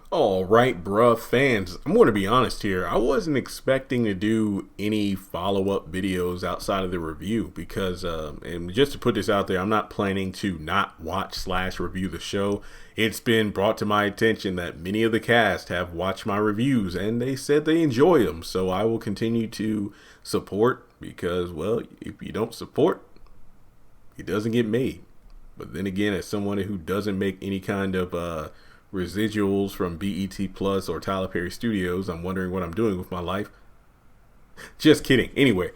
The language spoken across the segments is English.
All right, bruh, fans. I'm going to be honest here. I wasn't expecting to do any follow-up videos outside of the review because, and just to put this out there, I'm not planning to not watch/review the show. It's been brought to my attention that many of the cast have watched my reviews and they said they enjoy them. So I will continue to support because, well, if you don't support, it doesn't get made. But then again, as someone who doesn't make any kind of residuals from BET Plus or Tyler Perry Studios, I'm wondering what I'm doing with my life. Just kidding. Anyway,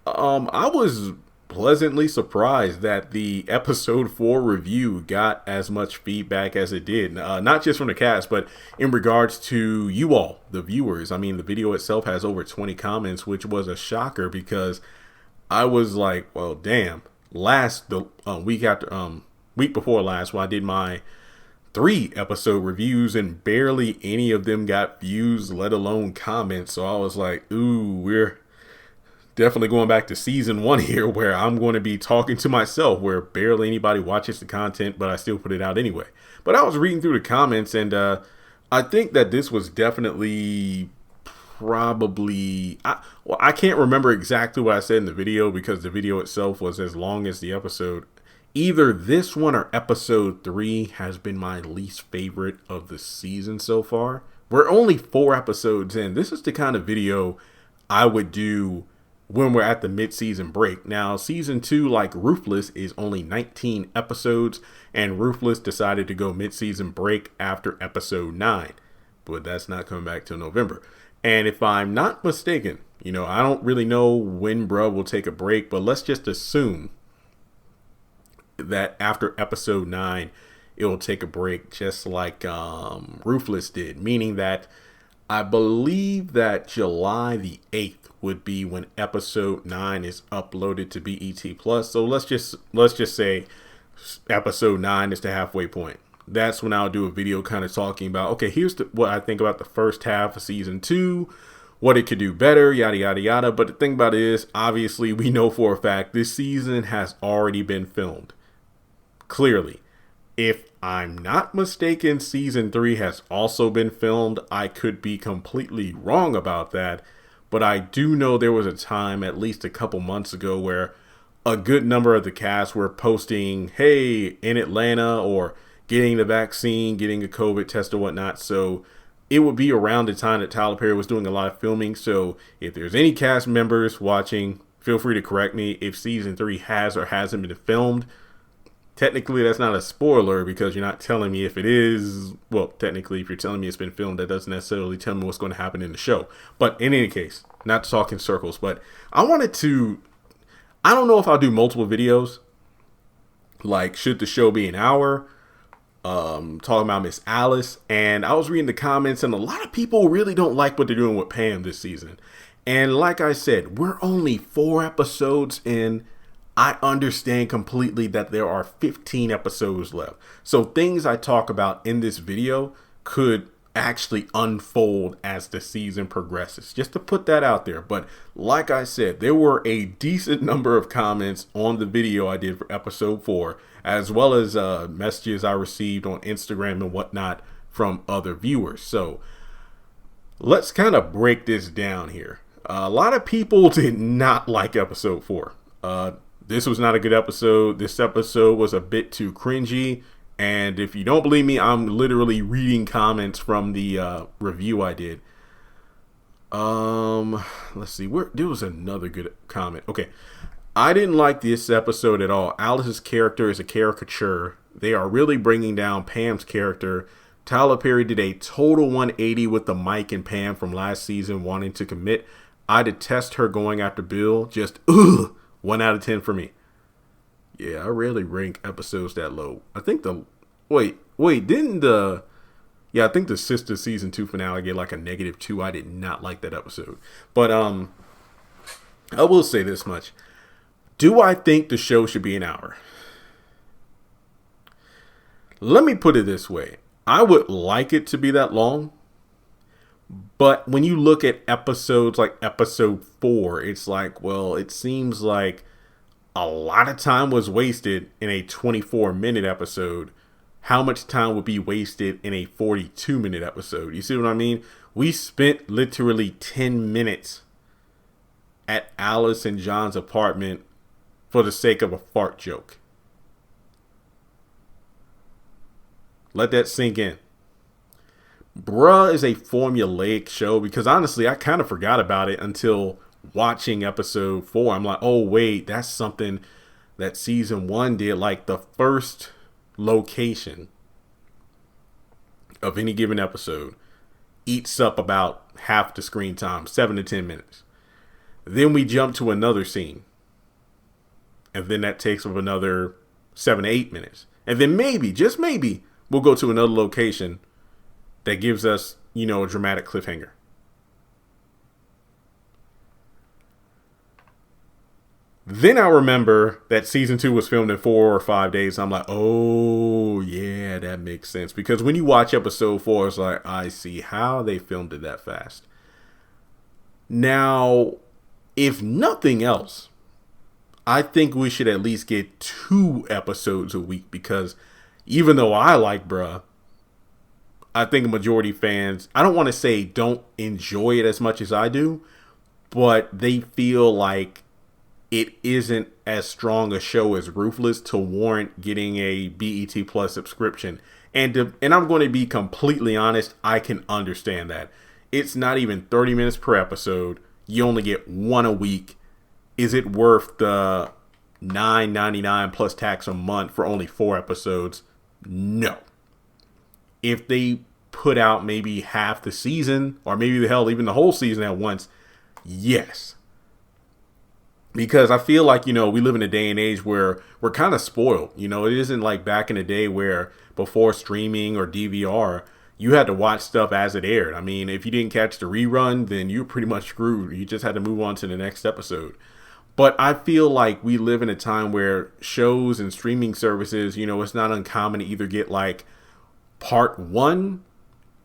I was pleasantly surprised that the episode 4 review got as much feedback as it did. Not just from the cast, but in regards to you all, the viewers. I mean, the video itself has over 20 comments, which was a shocker because I was like, well, damn. Week before last, when I did my 3 episode reviews and barely any of them got views, let alone comments. So I was like, ooh, we're definitely going back to season 1 here, where I'm going to be talking to myself, where barely anybody watches the content, but I still put it out anyway. But I was reading through the comments, and I think that this was definitely probably, I can't remember exactly what I said in the video because the video itself was as long as the episode. Either this one or episode 3 has been my least favorite of the season so far. We're only 4 episodes in. This is the kind of video I would do when we're at the mid-season break. Now, season 2, like Ruthless, is only 19 episodes, and Ruthless decided to go mid-season break after episode 9. But that's not coming back till November. And if I'm not mistaken, I don't really know when bruh will take a break, but let's just assume that after episode 9 it will take a break, just like Ruthless did, meaning that I believe that July the 8th would be when episode 9 is uploaded to BET Plus. So let's just say episode 9 is the halfway point. That's when I'll do a video kind of talking about, okay, here's what I think about the first half of season 2, what it could do better, yada, yada, yada. But the thing about it is, obviously, we know for a fact this season has already been filmed. Clearly. If I'm not mistaken, season 3 has also been filmed. I could be completely wrong about that, but I do know there was a time, at least a couple months ago, where a good number of the cast were posting, hey, in Atlanta, or getting the vaccine, getting a COVID test or whatnot. So it would be around the time that Tyler Perry was doing a lot of filming. So if there's any cast members watching, feel free to correct me if season 3 has or hasn't been filmed. Technically, that's not a spoiler because you're not telling me if it is. Well, technically, if you're telling me it's been filmed, that doesn't necessarily tell me what's going to happen in the show. But in any case, not to talk in circles, but I don't know if I'll do multiple videos. Like, should the show be an hour? Talking about Miss Alice, and I was reading the comments, and a lot of people really don't like what they're doing with Pam this season. And like I said, we're only 4 episodes in. I understand completely that there are 15 episodes left. So things I talk about in this video could actually unfold as the season progresses, just to put that out there. But like I said, there were a decent number of comments on the video I did for episode 4, as well as messages I received on Instagram and whatnot from other viewers. So let's kind of break this down here. A lot of people did not like episode 4. This was not a good episode. This episode was a bit too cringy. And if you don't believe me, I'm literally reading comments from the review I did. Let's see. There was another good comment. Okay. I didn't like this episode at all. Alice's character is a caricature. They are really bringing down Pam's character. Tyler Perry did a total 180 with the Mike and Pam from last season wanting to commit. I detest her going after Bill. Just, ugh. 1 out of 10 for me. Yeah, I rarely rank episodes that low. I think I think the Sistas season 2 finale get like a -2. I did not like that episode. But I will say this much. Do I think the show should be an hour? Let me put it this way. I would like it to be that long. But when you look at episodes like episode 4, it's like, well, it seems like a lot of time was wasted in a 24-minute episode how much time would be wasted in a 42-minute episode. You see what I mean? We spent literally 10 minutes at Alice and John's apartment for the sake of a fart joke. Let that sink in. Bruh is a formulaic show because honestly, I kind of forgot about it until watching episode 4. I'm like, oh wait, that's something that season 1 did. Like the first location of any given episode eats up about half the screen time, 7 to 10 minutes. Then we jump to another scene, and then that takes up another 7 to 8 minutes. And then maybe, just maybe, we'll go to another location that gives us, a dramatic cliffhanger. Then I remember that season 2 was filmed in 4 or 5 days. I'm like, oh, yeah, that makes sense. Because when you watch episode 4, it's like, I see how they filmed it that fast. Now, if nothing else, I think we should at least get 2 episodes a week. Because even though I like bruh, I think a majority fans, I don't want to say don't enjoy it as much as I do, but they feel like it isn't as strong a show as Ruthless to warrant getting a BET Plus subscription. And I'm going to be completely honest, I can understand that. It's not even 30 minutes per episode. You only get 1 a week. Is it worth the $9.99 plus tax a month for only 4 episodes? No. If they put out maybe half the season, or maybe even the whole season at once, yes. Because I feel like, we live in a day and age where we're kind of spoiled. It isn't like back in the day where before streaming or DVR, you had to watch stuff as it aired. I mean, if you didn't catch the rerun, then you're pretty much screwed. You just had to move on to the next episode. But I feel like we live in a time where shows and streaming services, it's not uncommon to either get like part 1,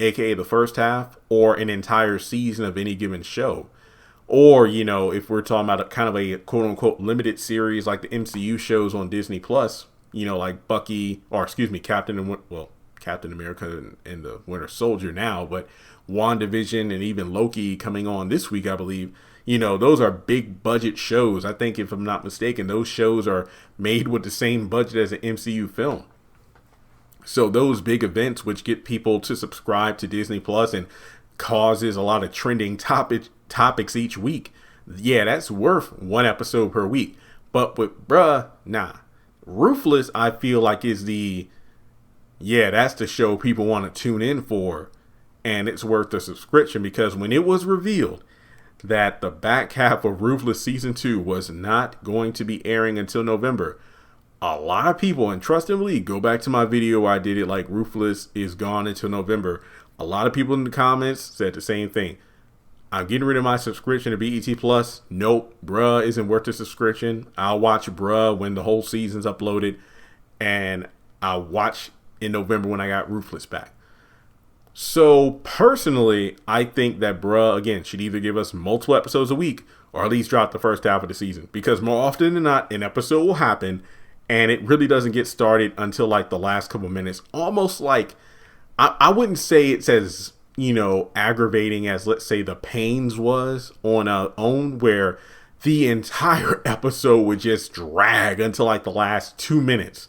aka the first half, or an entire season of any given show. Or, if we're talking about kind of a quote unquote limited series like the MCU shows on Disney Plus, like Captain America and the Winter Soldier now, but WandaVision and even Loki coming on this week, I believe, those are big budget shows. I think if I'm not mistaken, those shows are made with the same budget as an MCU film. So those big events, which get people to subscribe to Disney Plus and causes a lot of trending topics each week, yeah, that's worth 1 episode per week. But with bruh, nah. Ruthless, I feel like is that's the show people want to tune in for, and it's worth the subscription. Because when it was revealed that the back half of Ruthless season 2 was not going to be airing until November, a lot of people, and trust and believe, go back to my video where I did it like Ruthless is gone until November. A lot of people in the comments said the same thing. I'm getting rid of my subscription to BET Plus. Nope, bruh isn't worth the subscription. I'll watch bruh when the whole season's uploaded, and I'll watch in November when I got Ruthless back. So personally, I think that bruh, again, should either give us multiple episodes a week or at least drop the first half of the season. Because more often than not, an episode will happen and it really doesn't get started until like the last couple minutes. Almost like, I wouldn't say it's as, aggravating as, let's say, The Pains was on our own, where the entire episode would just drag until like the last 2 minutes.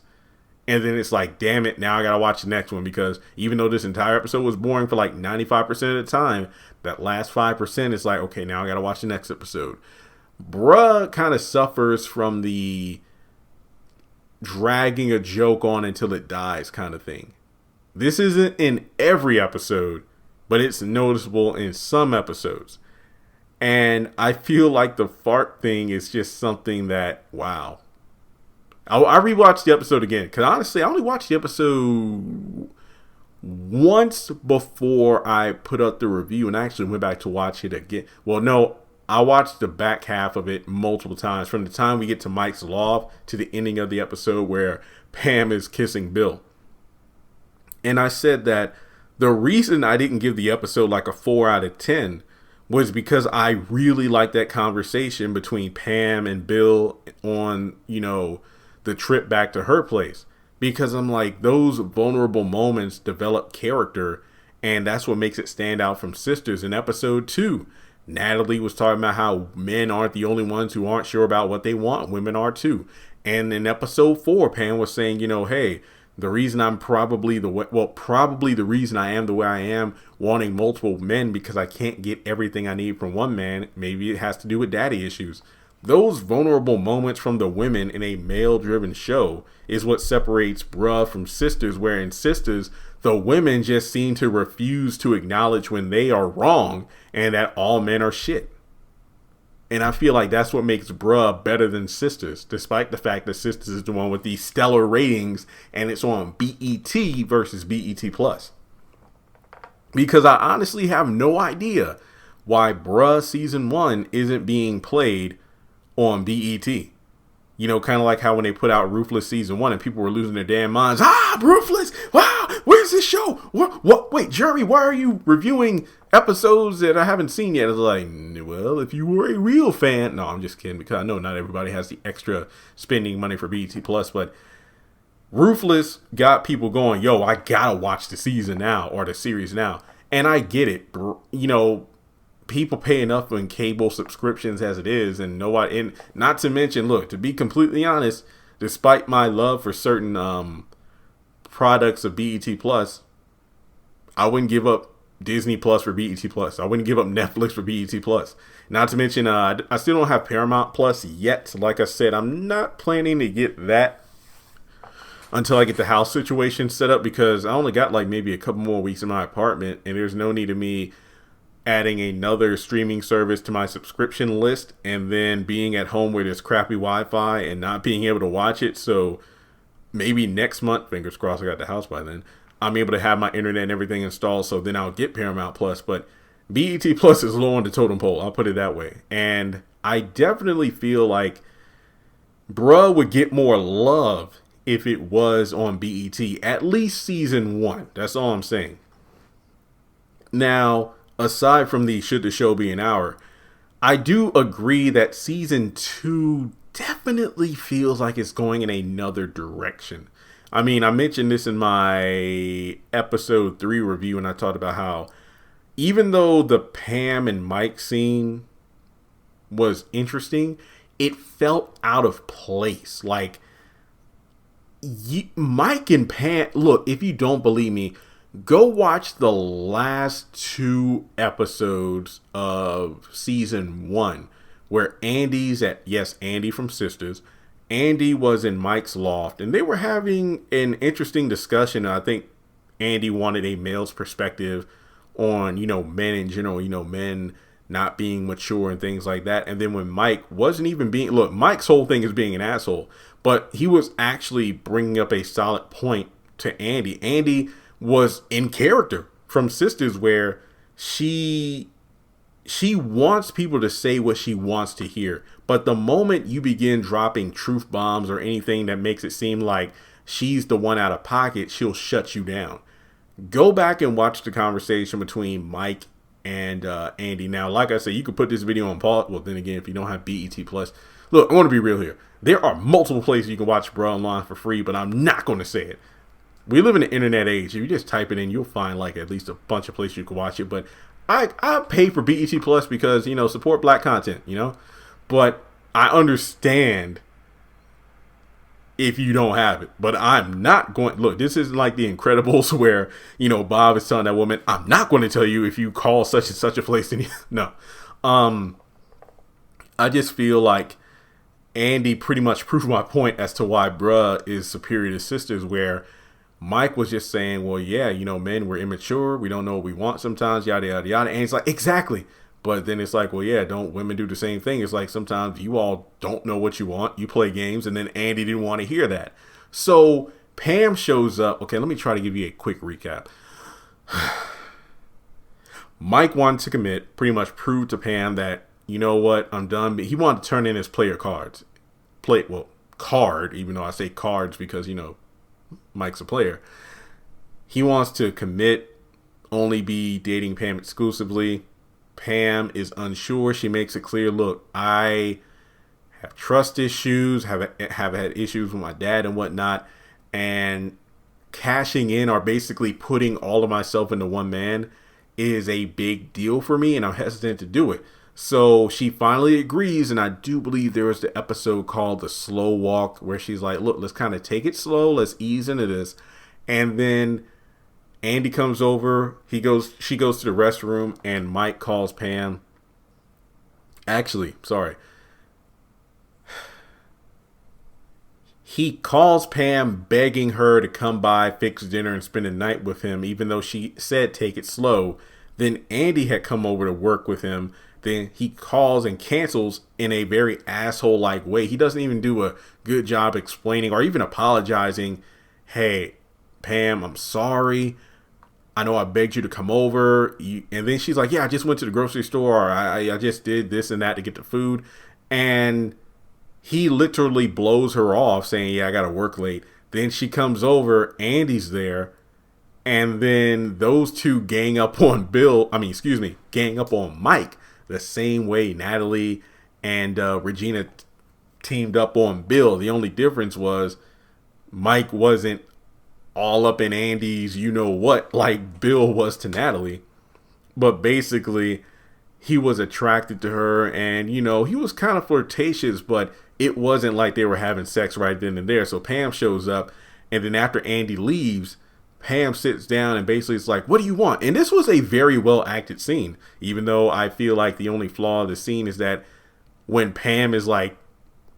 And then it's like, damn it, now I gotta watch the next one. Because even though this entire episode was boring for like 95% of the time, that last 5% is like, okay, now I gotta watch the next episode. Bruh kind of suffers from the dragging a joke on until it dies kind of thing. This isn't in every episode, but it's noticeable in some episodes. And I feel like the fart thing is just something that, wow. I rewatched the episode again, because honestly, I only watched the episode once before I put up the review, and I actually went back to watch it again. Well, no, I watched the back half of it multiple times, from the time we get to Mike's loft to the ending of the episode where Pam is kissing Bill. And I said that the reason I didn't give the episode like a 4 out of 10 was because I really liked that conversation between Pam and Bill on, the trip back to her place. because I'm like, those vulnerable moments develop character, and that's what makes it stand out from Sisters. In episode 2, Natalie was talking about how men aren't the only ones who aren't sure about what they want. Women are too. And in episode 4, Pam was saying, hey, the reason I'm probably the reason I am the way I am, wanting multiple men, because I can't get everything I need from one man. Maybe it has to do with daddy issues. Those vulnerable moments from the women in a male-driven show is what separates Bruh from Sisters, where in Sisters, the women just seem to refuse to acknowledge when they are wrong and that all men are shit. And I feel like that's what makes Bruh better than Sisters, despite the fact that Sisters is the one with these stellar ratings and it's on BET versus BET Plus. Because I honestly have no idea why Bruh Season 1 isn't being played on BET. Kind of like how when they put out Ruthless Season 1 and people were losing their damn minds. Ruthless! Wow, where's this show? What? Wait, Jeremy, why are you reviewing episodes that I haven't seen yet? It's like, well, if you were a real fan. No, I'm just kidding, because I know not everybody has the extra spending money for BET Plus, but Ruthless got people going, yo, I gotta watch the season now, or the series now. And I get it. People pay enough in cable subscriptions as it is, and not to mention, look, to be completely honest, despite my love for certain products of BET Plus, I wouldn't give up Disney Plus for BET Plus. I wouldn't give up Netflix for BET Plus. Not to mention, I still don't have Paramount Plus yet. Like I said, I'm not planning to get that until I get the house situation set up, because I only got like maybe a couple more weeks in my apartment, and there's no need of me adding another streaming service to my subscription list and then being at home where there's crappy Wi-Fi and not being able to watch it. So maybe next month, fingers crossed I got the house by then, I'm able to have my internet and everything installed, so then I'll get Paramount Plus. But BET Plus is low on the totem pole, I'll put it that way. And I definitely feel like Bruh would get more love if it was on BET, at least season 1. That's all I'm saying. Now, aside from the should the show be an hour, I do agree that season 2 definitely feels like it's going in another direction. I mean, I mentioned this in my episode 3 review, and I talked about how even though the Pam and Mike scene was interesting, it felt out of place. Like, Mike and Pam, look, if you don't believe me, go watch the last 2 episodes of season 1, where Andy from Sisters, Andy was in Mike's loft, and they were having an interesting discussion. I think Andy wanted a male's perspective on, men in general, men not being mature and things like that. And then when Mike wasn't even Mike's whole thing is being an asshole, but he was actually bringing up a solid point to Andy. Andy was in character from Sisters, where she wants people to say what she wants to hear. But the moment you begin dropping truth bombs or anything that makes it seem like she's the one out of pocket, she'll shut you down. Go back and watch the conversation between Mike and Andy. Now, like I said, you could put this video on pause. Well, then again, if you don't have BET Plus, look, I want to be real here. There are multiple places you can watch Bruh online for free, but I'm not going to say it. We live in the internet age. If you just type it in, you'll find like at least a bunch of places you can watch it. But I pay for BET Plus because, support black content, But I understand if you don't have it. But I'm not going... Look, this isn't like The Incredibles where, Bob is telling that woman, I'm not going to tell you if you call such and such a place. No. I just feel like Andy pretty much proved my point as to why Bruh is superior to Sisters, where Mike was just saying, well, yeah, men, we're immature. We don't know what we want sometimes, yada, yada, yada. And he's like, exactly. But then it's like, well, yeah, don't women do the same thing? It's like sometimes you all don't know what you want. You play games, and then Andy didn't want to hear that. So Pam shows up. Okay, let me try to give you a quick recap. Mike wanted to commit, pretty much prove to Pam that, you know what, I'm done. But he wanted to turn in his player cards. Card, even though I say cards because, Mike's a player. He wants to commit, only be dating Pam exclusively. Pam is unsure. She makes it clear, look, I have trust issues, have had issues with my dad and whatnot. and cashing in or basically putting all of myself into one man is a big deal for me, and I'm hesitant to do it. So she finally agrees, and I do believe there was the episode called The Slow Walk where she's like, look, let's kind of take it slow, let's ease into this. And then Andy comes over, she goes to the restroom, and Mike calls Pam. Actually, sorry. He calls Pam begging her to come by, fix dinner, and spend the night with him, even though she said take it slow. Then Andy had come over to work with him. Then he calls and cancels in a very asshole-like way. He doesn't even do a good job explaining or even apologizing. Hey, Pam, I'm sorry. I know I begged you to come over. And then she's like, yeah, I just went to the grocery store. Or I just did this and that to get the food. And he literally blows her off saying, yeah, I got to work late. Then she comes over. Andy's there. And then those two gang up on gang up on Mike the same way Natalie and Regina teamed up on Bill. The only difference was Mike wasn't all up in Andy's you-know-what like Bill was to Natalie. But basically, he was attracted to her, and, he was kind of flirtatious, but it wasn't like they were having sex right then and there. So Pam shows up, and then after Andy leaves, Pam sits down and basically is like, what do you want? And this was a very well acted scene, even though I feel like the only flaw of the scene is that when Pam is like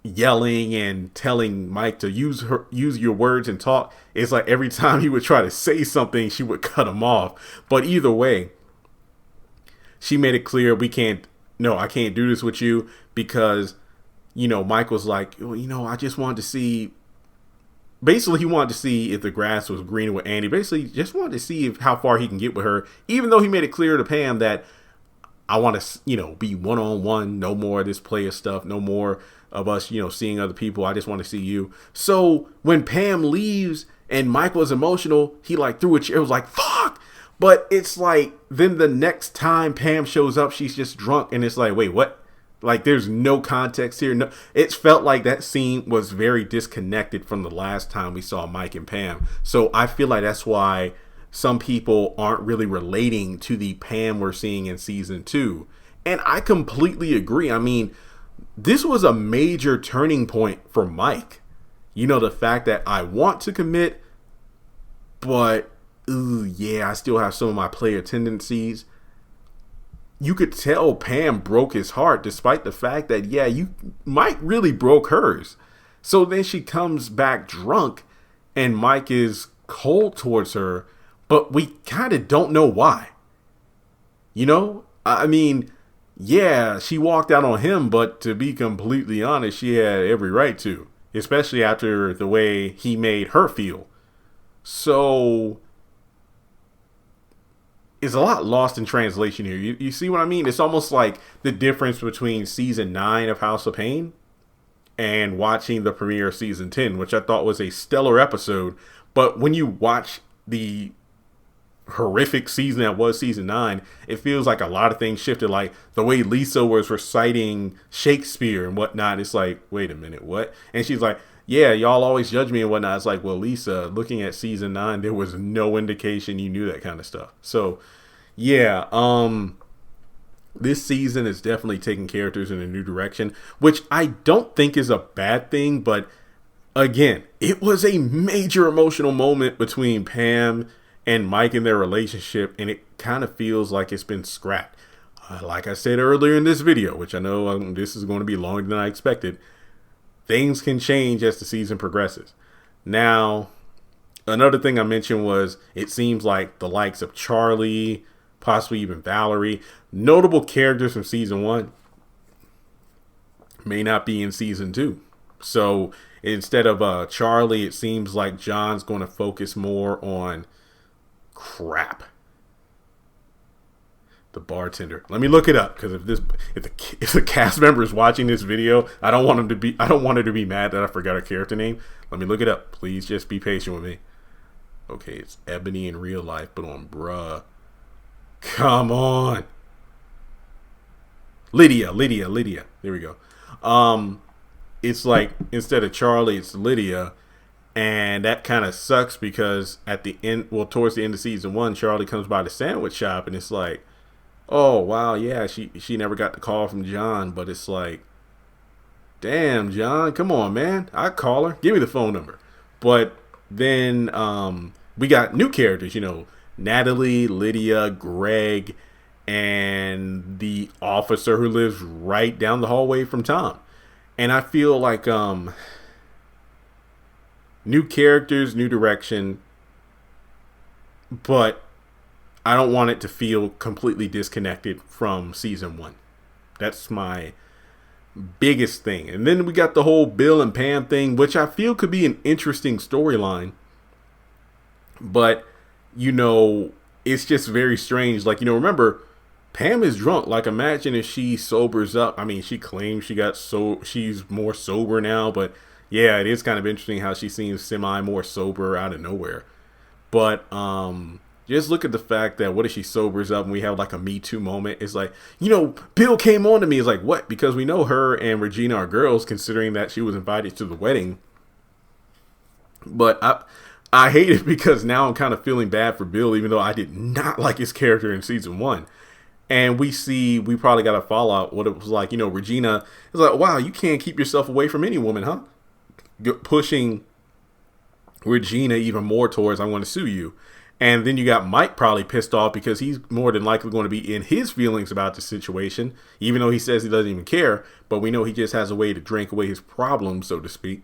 yelling and telling Mike to use your words and talk, it's like every time he would try to say something, she would cut him off. But either way, she made it clear I can't do this with you because, Mike was like, I just wanted to see. Basically, he wanted to see if the grass was greener with Andy. Basically, just wanted to see how far he can get with her, even though he made it clear to Pam that I want to, be one-on-one, no more of this player stuff, no more of us, seeing other people. I just want to see you. So when Pam leaves and Mike was emotional, he like threw a chair. It was like, fuck. But it's like, then the next time Pam shows up, she's just drunk. And it's like, wait, what? Like, there's no context here. No, it felt like that scene was very disconnected from the last time we saw Mike and Pam. So I feel like that's why some people aren't really relating to the Pam we're seeing in season 2. And I completely agree. I mean, this was a major turning point for Mike. The fact that I want to commit, but I still have some of my player tendencies. You could tell Pam broke his heart, despite the fact that, Mike really broke hers. So then she comes back drunk and Mike is cold towards her, but we kind of don't know why. I mean, she walked out on him, but to be completely honest, she had every right to, especially after the way he made her feel. So it's a lot lost in translation here. You see what I mean? It's almost like the difference between season 9 of House of Pain and watching the premiere of season 10, which I thought was a stellar episode. But when you watch the horrific season that was season 9, it feels like a lot of things shifted. Like the way Lisa was reciting Shakespeare and whatnot. It's like, wait a minute, what? And she's like, yeah, y'all always judge me and whatnot. It's like, well, Lisa, looking at season 9, there was no indication you knew that kind of stuff. So, this season is definitely taking characters in a new direction, which I don't think is a bad thing. But again, it was a major emotional moment between Pam and Mike in their relationship, and it kind of feels like it's been scrapped. Like I said earlier in this video, which I know this is going to be longer than I expected, things can change as the season progresses. Now, another thing I mentioned was it seems like the likes of Charlie, possibly even Valerie, notable characters from season 1, may not be in season 2. So instead of Charlie, it seems like John's going to focus more on the bartender. Let me look it up, because if the cast member is watching this video, I don't want her to be mad that I forgot her character name. Let me look it up. Please just be patient with me. Okay, it's Ebony in real life, but on bruh. Come on. Lydia. There we go. It's like instead of Charlie, it's Lydia. And that kind of sucks because at the end, well, towards the end of season 1, Charlie comes by the sandwich shop and it's like, oh, wow, yeah, she never got the call from John. But it's like, damn, John, come on, man. I'd call her. Give me the phone number. But then we got new characters, Natalie, Lydia, Greg, and the officer who lives right down the hallway from Tom. And I feel like new characters, new direction, but I don't want it to feel completely disconnected from season 1. That's my biggest thing. And then we got the whole Bill and Pam thing, which I feel could be an interesting storyline. But, it's just very strange. Like, remember, Pam is drunk. Like, imagine if she sobers up. I mean, she claims she's more sober now, but yeah, it is kind of interesting how she seems semi more sober out of nowhere. But just look at the fact that what if she sobers up and we have like a Me Too moment? It's like, Bill came on to me. It's like, what? Because we know her and Regina are girls, considering that she was invited to the wedding. But I hate it because now I'm kind of feeling bad for Bill, even though I did not like his character in season 1. And we probably got a fallout. What it was like, Regina is like, wow, you can't keep yourself away from any woman, huh? Pushing Regina even more towards, I want to sue you. And then you got Mike probably pissed off because he's more than likely going to be in his feelings about the situation, even though he says he doesn't even care. But we know he just has a way to drink away his problems, so to speak.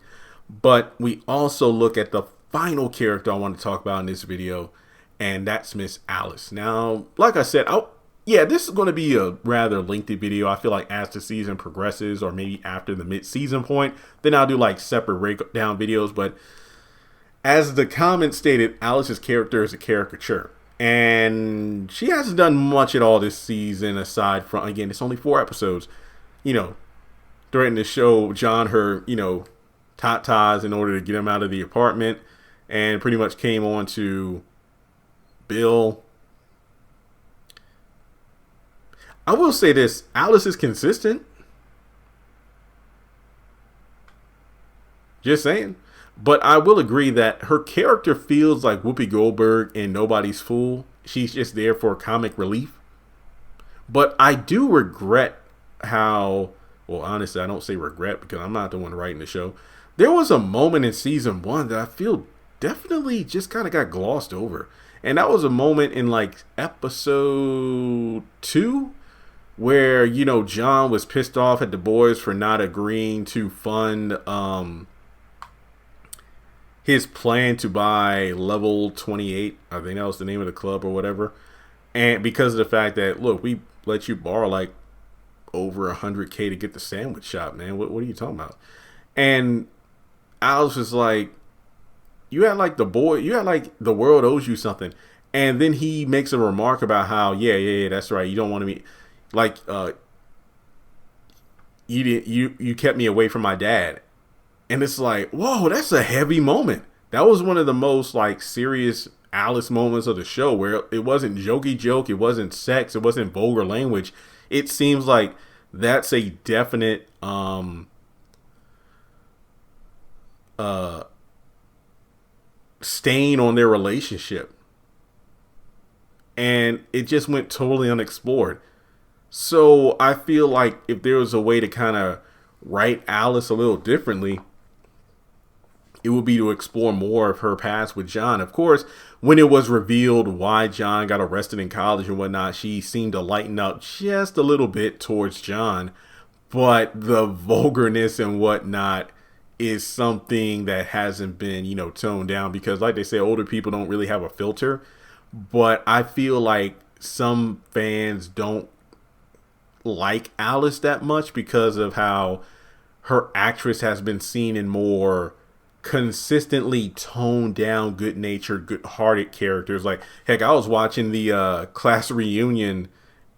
But we also look at the final character I want to talk about in this video, and that's Miss Alice. Now, like I said, this is going to be a rather lengthy video. I feel like as the season progresses, or maybe after the mid-season point, then I'll do like separate breakdown videos. But as the comment stated, Alice's character is a caricature, and she hasn't done much at all this season aside from, again, it's only 4 episodes. Threatened to show John her, tatas in order to get him out of the apartment, and pretty much came on to Bill. I will say this, Alice is consistent. Just saying. But I will agree that her character feels like Whoopi Goldberg in Nobody's Fool. She's just there for comic relief. But I do regret how, well, honestly, I don't say regret because I'm not the one writing the show. There was a moment in season 1 that I feel definitely just kind of got glossed over. And that was a moment in like episode 2 where, John was pissed off at the boys for not agreeing to fund his plan to buy Level 28. I think that was the name of the club or whatever. And because of the fact that, look, we let you borrow like over $100K to get the sandwich shop, man. What are you talking about? And Alice was like, you had like the world owes you something. And then he makes a remark about how, yeah, that's right. You don't want to be like, you kept me away from my dad. And it's like, whoa, that's a heavy moment. That was one of the most like serious Alice moments of the show, where it wasn't jokey joke, it wasn't sex, it wasn't vulgar language. It seems like that's a definite stain on their relationship. And it just went totally unexplored. So I feel like if there was a way to kind of write Alice a little differently, it would be to explore more of her past with John. Of course, when it was revealed why John got arrested in college and whatnot, she seemed to lighten up just a little bit towards John. But the vulgarness and whatnot is something that hasn't been, toned down, because like they say, older people don't really have a filter. But I feel like some fans don't like Alice that much because of how her actress has been seen in more consistently toned down, good-natured, good-hearted characters. Like, heck, I was watching the class reunion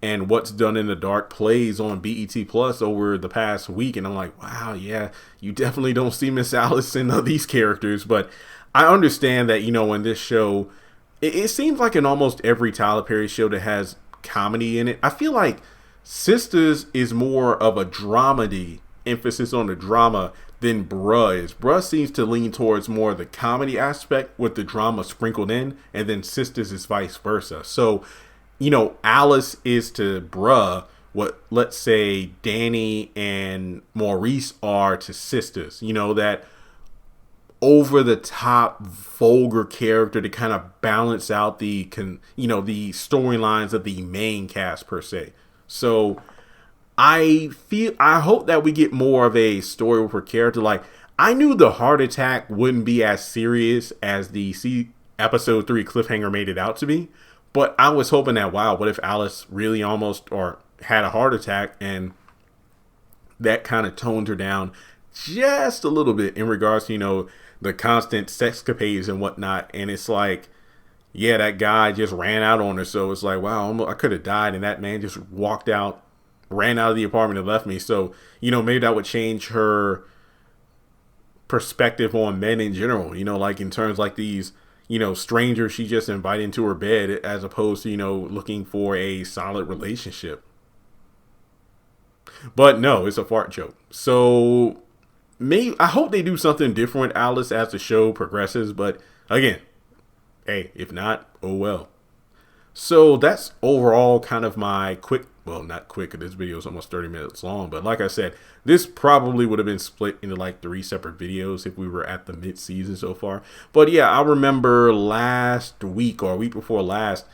and What's Done in the Dark plays on BET Plus over the past week, and I'm like, wow, yeah, you definitely don't see Miss Alice in these characters. But I understand that, in this show, it seems like in almost every Tyler Perry show that has comedy in it, I feel like Sistas is more of a dramedy, emphasis on the drama, than Bruh is. Bruh seems to lean towards more of the comedy aspect with the drama sprinkled in, and then Sistas is vice versa. So, Alice is to Bruh what, let's say, Danny and Maurice are to Sistas. That over the top vulgar character to kind of balance out the the storylines of the main cast per se. So I hope that we get more of a story with her character. Like, I knew the heart attack wouldn't be as serious as the episode 3 cliffhanger made it out to be, but I was hoping that, wow, what if Alice really almost or had a heart attack, and that kind of toned her down just a little bit in regards to the constant sexcapades and whatnot. And it's like, yeah, that guy just ran out on her, so it's like, wow, I could have died, and that man just walked out, ran out of the apartment and left me. So maybe that would change her perspective on men in general, like in terms like these strangers she just invited into her bed, as opposed to looking for a solid relationship. But no, it's a fart joke. So I hope they do something different with Alice as the show progresses. But again, hey, if not, oh well. So that's overall kind of my not quick, this video is almost 30 minutes long. But like I said, this probably would have been split into like 3 separate videos if we were at the mid-season so far. But yeah, I remember last week or week before last,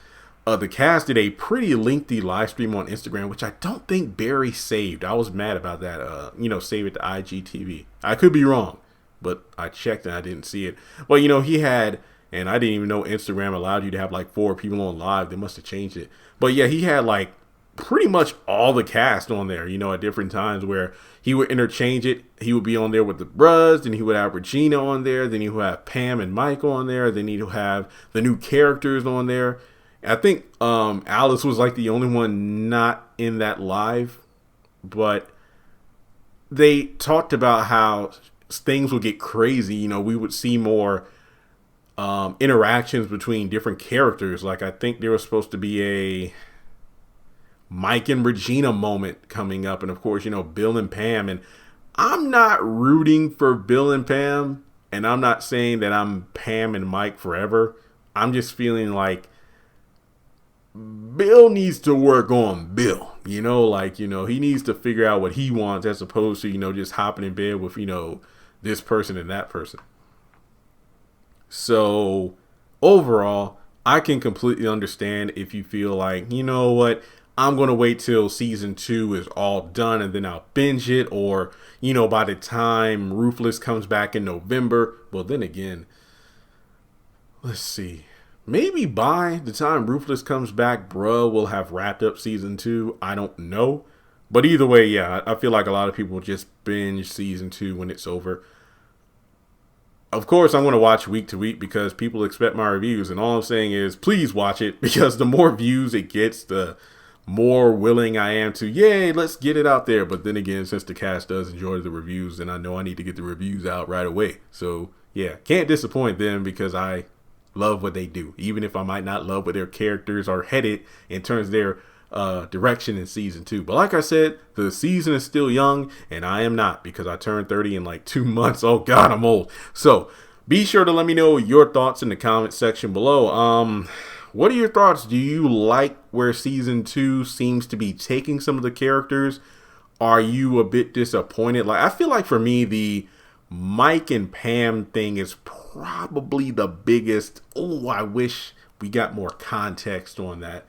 the cast did a pretty lengthy live stream on Instagram, which I don't think Barry saved. I was mad about that. Save it to IGTV. I could be wrong, but I checked and I didn't see it. But he had, and I didn't even know Instagram allowed you to have like 4 people on live. They must have changed it. But yeah, he had like pretty much all the cast on there, at different times, where he would interchange it. He would be on there with the Bruhs, then he would have Regina on there, then he would have Pam and Michael on there, then he'd have the new characters on there. I think Alice was like the only one not in that live, but they talked about how things would get crazy. We would see more interactions between different characters. Like, I think there was supposed to be a Mike and Regina moment coming up, and of course, Bill and Pam. And I'm not rooting for Bill and Pam, and I'm not saying that I'm Pam and Mike forever. I'm just feeling like Bill needs to work on Bill, he needs to figure out what he wants, as opposed to, just hopping in bed with, this person and that person. So overall, I can completely understand if you feel like, what, I'm going to wait till season 2 is all done and then I'll binge it. Or, by the time Ruthless comes back in November, well, then again, let's see. Maybe by the time Ruthless comes back, Bruh will have wrapped up season 2. I don't know. But either way, yeah, I feel like a lot of people just binge season 2 when it's over. Of course, I'm going to watch week to week because people expect my reviews. And all I'm saying is, please watch it, because the more views it gets, the more willing I am to, yay, let's get it out there. But then again, since the cast does enjoy the reviews, then I know I need to get the reviews out right away. So yeah, can't disappoint them because I love what they do, even if I might not love where their characters are headed in terms of their direction in season 2. But like I said, the season is still young, and I am not, because I turned 30 in like 2 months. Oh God, I'm old. So be sure to let me know your thoughts in the comment section below. What are your thoughts? Do you like where season 2 seems to be taking some of the characters? Are you a bit disappointed? Like, I feel like for me, the Mike and Pam thing is probably the biggest. Oh, I wish we got more context on that.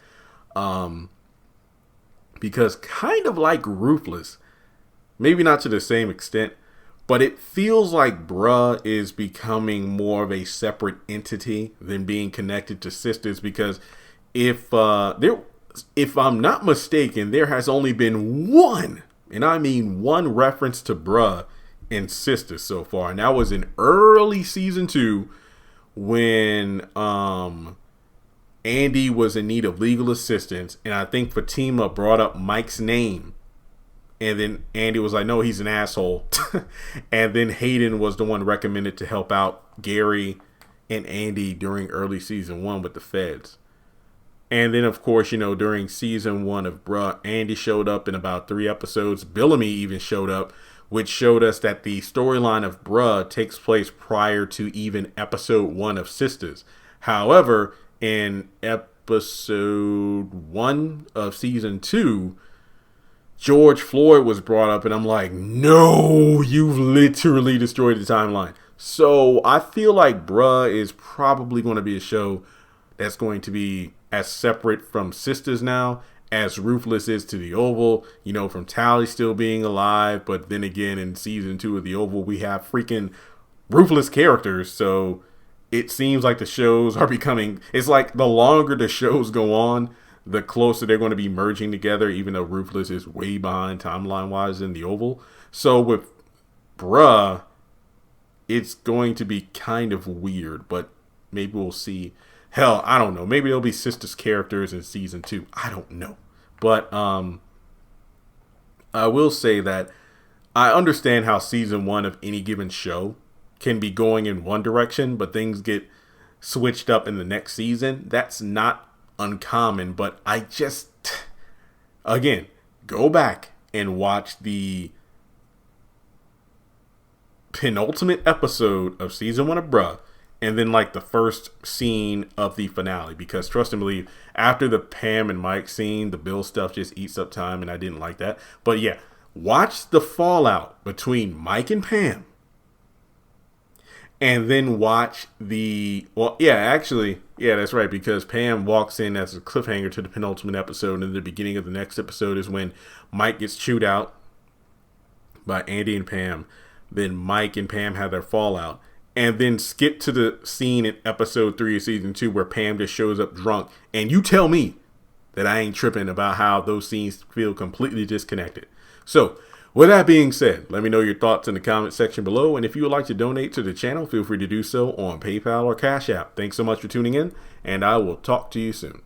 Because kind of like Ruthless, maybe not to the same extent, but it feels like Bruh is becoming more of a separate entity than being connected to Sistas. Because if I'm not mistaken, there has only been one, and I mean one, reference to Bruh in Sistas so far, and that was in early season 2 when Andy was in need of legal assistance, and I think Fatima brought up Mike's name, and then Andy was like, no, he's an asshole. And then Hayden was the one recommended to help out Gary and Andy during early season 1 with the feds. And then, of course, during season 1 of Bruh, Andy showed up in about 3 episodes. Bellamy even showed up which showed us that the storyline of Bruh takes place prior to even episode 1 of Sistas. However, in episode 1 of season 2, George Floyd was brought up, and I'm like, no, you've literally destroyed the timeline. So I feel like Bruh is probably going to be a show that's going to be as separate from Sistas now as Ruthless is to The Oval, you know, from Tally still being alive. But then again, in season 2 of The Oval, we have freaking Ruthless characters. So it seems like the shows are becoming, it's like the longer the shows go on, the closer they're going to be merging together, even though Ruthless is way behind timeline-wise in The Oval. So with Bruh, it's going to be kind of weird, but maybe we'll see. Hell, I don't know. Maybe there'll be Sistas characters in season 2. I don't know. But I will say that I understand how season 1 of any given show can be going in one direction, but things get switched up in the next season. That's not uncommon, but I just, again, go back and watch the penultimate episode of season 1 of Bruh, and then like the first scene of the finale, because trust and believe, after the Pam and Mike scene, the Bill stuff just eats up time, and I didn't like that. But yeah, watch the fallout between Mike and Pam, and then watch the, well, yeah, actually, yeah, that's right, because Pam walks in as a cliffhanger to the penultimate episode, and the beginning of the next episode is when Mike gets chewed out by Andy and Pam. Then Mike and Pam have their fallout, and then skip to the scene in episode 3 of season 2 where Pam just shows up drunk, and you tell me that I ain't tripping about how those scenes feel completely disconnected. So with that being said, let me know your thoughts in the comment section below, and if you would like to donate to the channel, feel free to do so on PayPal or Cash App. Thanks so much for tuning in, and I will talk to you soon.